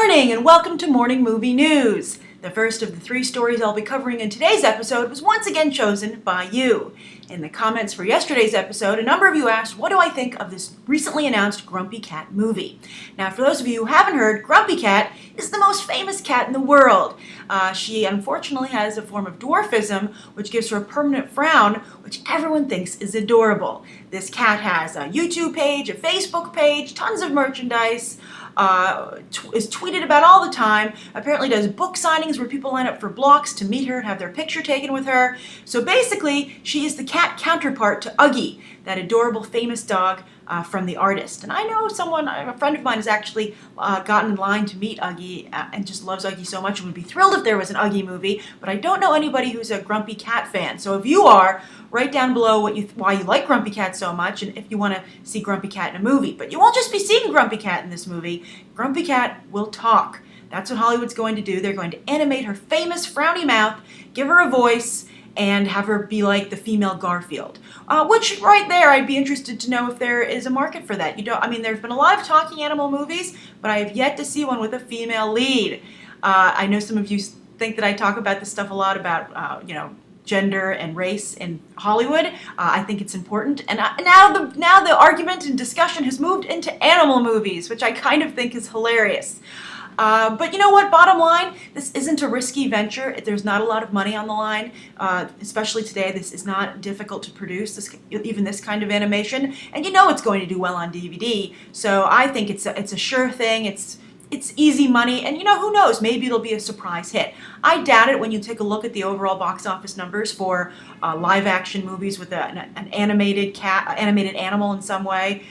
morning and welcome to Morning Movie News. The first of the three stories I'll be covering in today's episode was once again chosen by you. In the comments for yesterday's episode, a number of you asked, what do I think of this recently announced Grumpy Cat movie? Now, for those of you who haven't heard, Grumpy Cat is the most famous cat in the world. She unfortunately has a form of dwarfism, which gives her a permanent frown, which everyone thinks is adorable. This cat has a YouTube page, a Facebook page, tons of merchandise, is tweeted about all the time, apparently does book signings where people line up for blocks to meet her and have their picture taken with her. So basically, she is the cat counterpart to Uggie, that adorable famous dog from The Artist. And I know a friend of mine has actually gotten in line to meet Uggie and just loves Uggie so much and would be thrilled if there was an Uggie movie, but I don't know anybody who's a Grumpy Cat fan. So if you are, write down below why you like Grumpy Cat so much and if you want to see Grumpy Cat in a movie. But you won't just be seeing Grumpy Cat in this movie. Grumpy Cat will talk. That's what Hollywood's going to do. They're going to animate her famous frowny mouth, give her a voice, and have her be like the female Garfield. Which right there, I'd be interested to know if there is a market for that. There's been a lot of talking animal movies, but I have yet to see one with a female lead. I know some of you think that I talk about this stuff a lot about, gender and race in Hollywood. I think it's important. And now the argument and discussion has moved into animal movies, which I kind of think is hilarious. But you know what, bottom line, this isn't a risky venture. There's not a lot of money on the line, especially today. This is not difficult to produce, even this kind of animation. And you know it's going to do well on DVD. So I think it's a sure thing. It's easy money, and who knows, maybe it'll be a surprise hit. I doubt it when you take a look at the overall box office numbers for live-action movies with an animated animal in some way.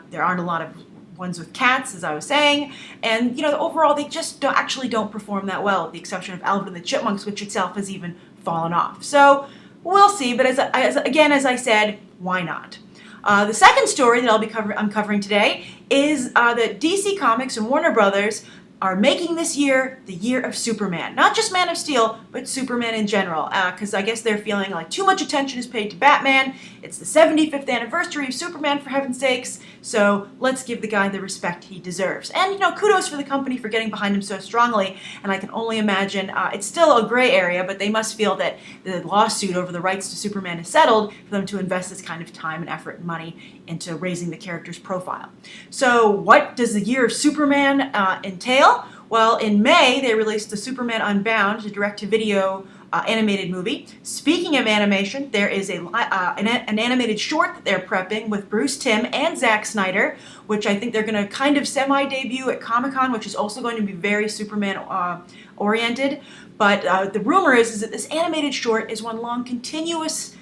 There aren't a lot of ones with cats, as I was saying, and overall they just don't perform that well, with the exception of Alvin and the Chipmunks, which itself has even fallen off. So we'll see, but as I said, why not? The second story that I'm covering today is that DC Comics and Warner Brothers are making this year the year of Superman. Not just Man of Steel, but Superman in general. Because I guess they're feeling like too much attention is paid to Batman. It's the 75th anniversary of Superman, for heaven's sakes. So let's give the guy the respect he deserves. And, kudos for the company for getting behind him so strongly. And I can only imagine, it's still a gray area, but they must feel that the lawsuit over the rights to Superman is settled for them to invest this kind of time and effort and money into raising the character's profile. So what does the year of Superman entail? Well, in May, they released the Superman Unbound, a direct-to-video animated movie. Speaking of animation, there is an animated short that they're prepping with Bruce Timm and Zack Snyder, which I think they're going to kind of semi-debut at Comic-Con, which is also going to be very Superman-oriented. But the rumor is that this animated short is one long continuous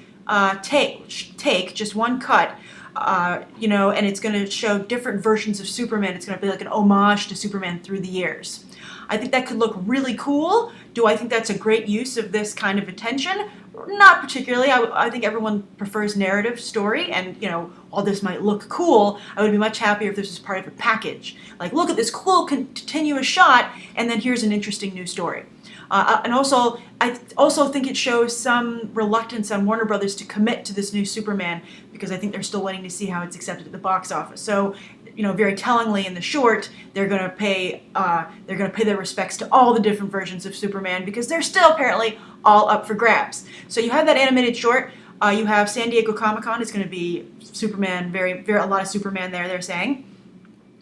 take, just one cut, and it's going to show different versions of Superman. It's going to be like an homage to Superman through the years. I think that could look really cool. Do I think that's a great use of this kind of attention? Not particularly. I think everyone prefers narrative story, and while this might look cool, I would be much happier if this was part of a package. Like, look at this cool continuous shot, and then here's an interesting new story. And also, I also think it shows some reluctance on Warner Brothers to commit to this new Superman, because I think they're still waiting to see how it's accepted at the box office. So, very tellingly in the short, they're going to pay their respects to all the different versions of Superman, because they're still apparently all up for grabs. So you have that animated short. You have San Diego Comic-Con. It's going to be Superman, a lot of Superman there, they're saying.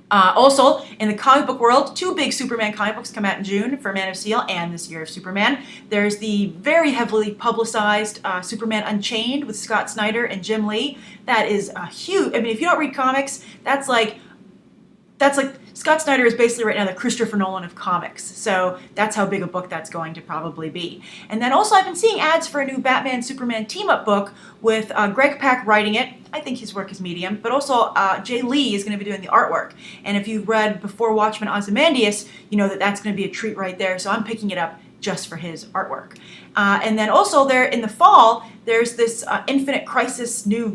Also, in the comic book world, two big Superman comic books come out in June for Man of Steel and this year of Superman. There's the very heavily publicized Superman Unchained with Scott Snyder and Jim Lee. That is a huge, if you don't read comics, that's like Scott Snyder is basically right now the Christopher Nolan of comics. So that's how big a book that's going to probably be. And then also I've been seeing ads for a new Batman-Superman team-up book with Greg Pak writing it. I think his work is medium, but also Jay Lee is going to be doing the artwork. And if you've read Before Watchmen Ozymandias, you know that that's going to be a treat right there. So I'm picking it up just for his artwork. And then also there in the fall, there's this Infinite Crisis new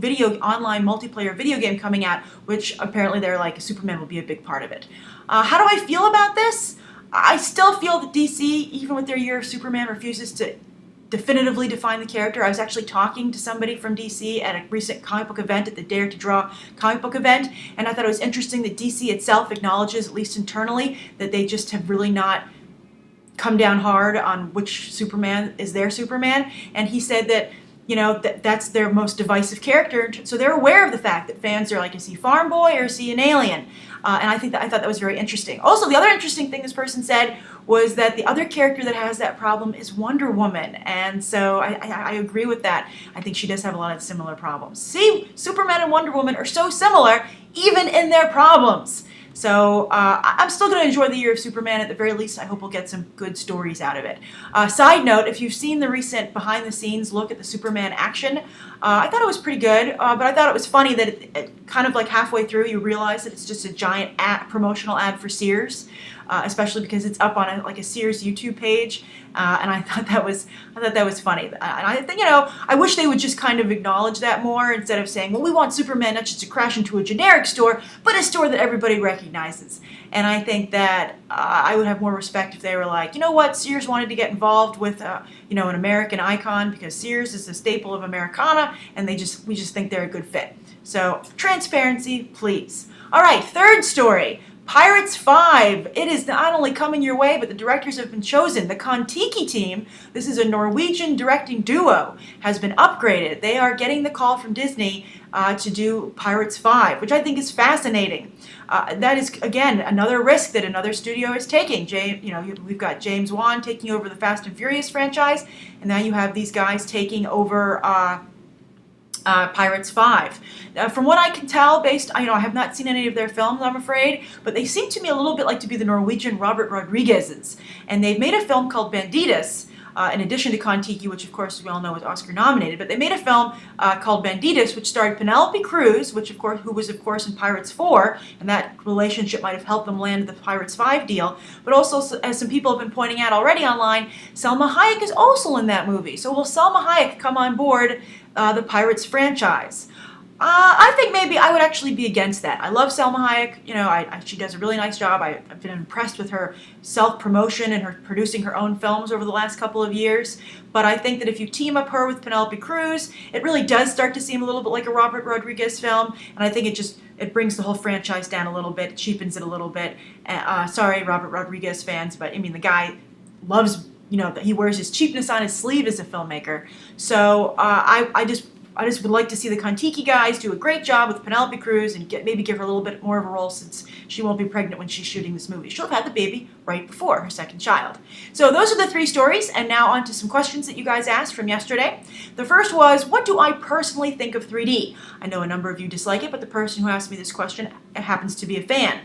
online multiplayer video game coming out, which apparently they're like, Superman will be a big part of it. How do I feel about this? I still feel that DC, even with their year of Superman, refuses to definitively define the character. I was actually talking to somebody from DC at a recent comic book event, at the Dare to Draw comic book event, and I thought it was interesting that DC itself acknowledges, at least internally, that they just have really not come down hard on which Superman is their Superman. And he said that, that's their most divisive character, so they're aware of the fact that fans are like, is he Farm Boy or is he an alien? And I thought that was very interesting. Also, the other interesting thing this person said was that the other character that has that problem is Wonder Woman, and so I agree with that. I think she does have a lot of similar problems. See, Superman and Wonder Woman are so similar, even in their problems. So I'm still going to enjoy the Year of Superman. At the very least, I hope we'll get some good stories out of it. Side note, if you've seen the recent behind-the-scenes look at the Superman action, I thought it was pretty good, but I thought it was funny that it kind of like halfway through you realize that it's just a giant promotional ad for Sears, especially because it's up on a Sears YouTube page, and I thought that was funny. And I think, I wish they would just kind of acknowledge that more instead of saying, well, we want Superman not just to crash into a generic store, but a store that everybody recognizes. And I think that I would have more respect if they were like, you know what, Sears wanted to get involved with an American icon because Sears is a staple of Americana, and we just think they're a good fit. So transparency, please. All right, third story. Pirates 5. It is not only coming your way, but the directors have been chosen. The Kon-Tiki team, this is a Norwegian directing duo, has been upgraded. They are getting the call from Disney to do Pirates 5, which I think is fascinating. That is, again, another risk that another studio is taking. We've got James Wan taking over the Fast and Furious franchise, and now you have these guys taking over Pirates 5. From what I can tell, I have not seen any of their films, I'm afraid, but they seem to me a little bit like to be the Norwegian Robert Rodriguez's. And they've made a film called Bandidos, in addition to Kon-Tiki, which of course we all know was Oscar nominated, but they made a film called Bandidos, which starred Penelope Cruz, who was of course in Pirates 4, and that relationship might have helped them land the Pirates 5 deal. But also, as some people have been pointing out already online, Salma Hayek is also in that movie. So will Salma Hayek come on board the Pirates franchise? I think maybe I would actually be against that. I love Salma Hayek. She does a really nice job. I've been impressed with her self-promotion and her producing her own films over the last couple of years. But I think that if you team up her with Penelope Cruz, it really does start to seem a little bit like a Robert Rodriguez film. And I think it brings the whole franchise down a little bit, cheapens it a little bit. Sorry, Robert Rodriguez fans, but I mean, the guy loves, he wears his cheapness on his sleeve as a filmmaker. So I just would like to see the Kon-Tiki guys do a great job with Penelope Cruz and maybe give her a little bit more of a role, since she won't be pregnant when she's shooting this movie. She'll have had the baby right before her second child. So those are the three stories, and now on to some questions that you guys asked from yesterday. The first was, what do I personally think of 3D? I know a number of you dislike it, but the person who asked me this question happens to be a fan.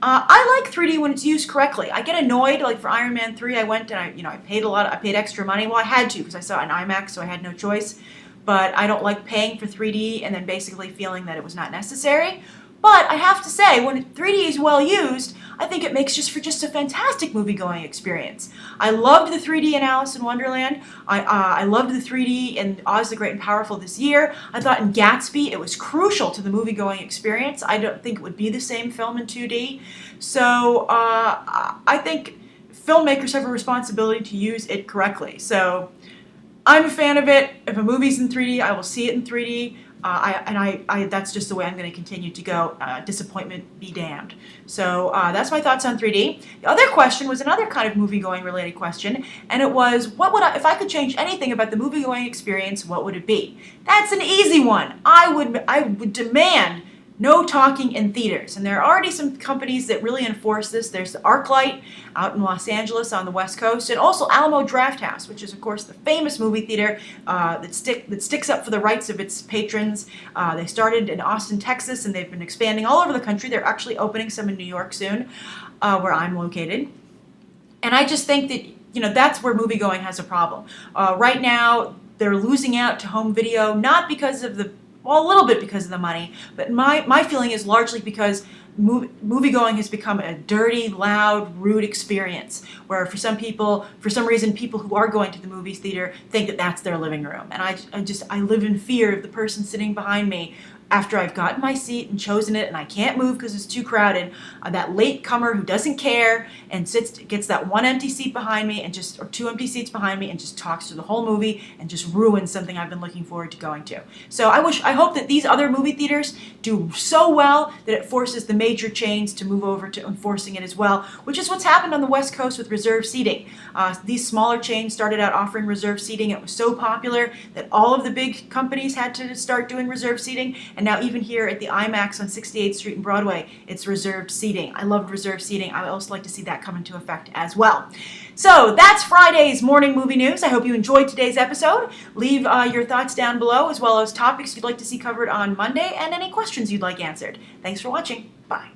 I like 3D when it's used correctly. I get annoyed, like for Iron Man 3, I went and I paid extra money. Well, I had to because I saw it in IMAX, so I had no choice. But I don't like paying for 3D and then basically feeling that it was not necessary. But I have to say, when 3D is well used, I think it makes for just a fantastic movie-going experience. I loved the 3D in Alice in Wonderland. I loved the 3D in Oz the Great and Powerful this year. I thought in Gatsby it was crucial to the movie-going experience. I don't think it would be the same film in 2D. So I think filmmakers have a responsibility to use it correctly. So I'm a fan of it. If a movie's in 3D, I will see it in 3D. That's just the way I'm going to continue to go. Disappointment be damned. So that's my thoughts on 3D. The other question was another kind of movie-going related question, and it was, if I could change anything about the movie-going experience, what would it be? That's an easy one. I would demand no talking in theaters. And there are already some companies that really enforce this. There's the ArcLight out in Los Angeles on the West Coast, and also Alamo Drafthouse, which is, of course, the famous movie theater that sticks up for the rights of its patrons. They started in Austin, Texas, and they've been expanding all over the country. They're actually opening some in New York soon, where I'm located. And I just think that, that's where movie-going has a problem. Right now, they're losing out to home video, not because of a little bit because of the money, but my feeling is largely because movie-going has become a dirty, loud, rude experience, where for some reason, people who are going to the movie theater think that that's their living room. And I live in fear of the person sitting behind me after I've gotten my seat and chosen it and I can't move because it's too crowded, that late comer who doesn't care and gets that one empty seat behind me or two empty seats behind me and just talks through the whole movie and just ruins something I've been looking forward to going to. So I hope that these other movie theaters do so well that it forces the major chains to move over to enforcing it as well, which is what's happened on the West Coast with reserved seating. These smaller chains started out offering reserved seating. It was so popular that all of the big companies had to start doing reserved seating, and now even here at the IMAX on 68th Street and Broadway, it's reserved seating. I loved reserved seating. I would also like to see that come into effect as well. So that's Friday's morning movie news. I hope you enjoyed today's episode. Leave your thoughts down below, as well as topics you'd like to see covered on Monday and any questions you'd like answered. Thanks for watching. Bye.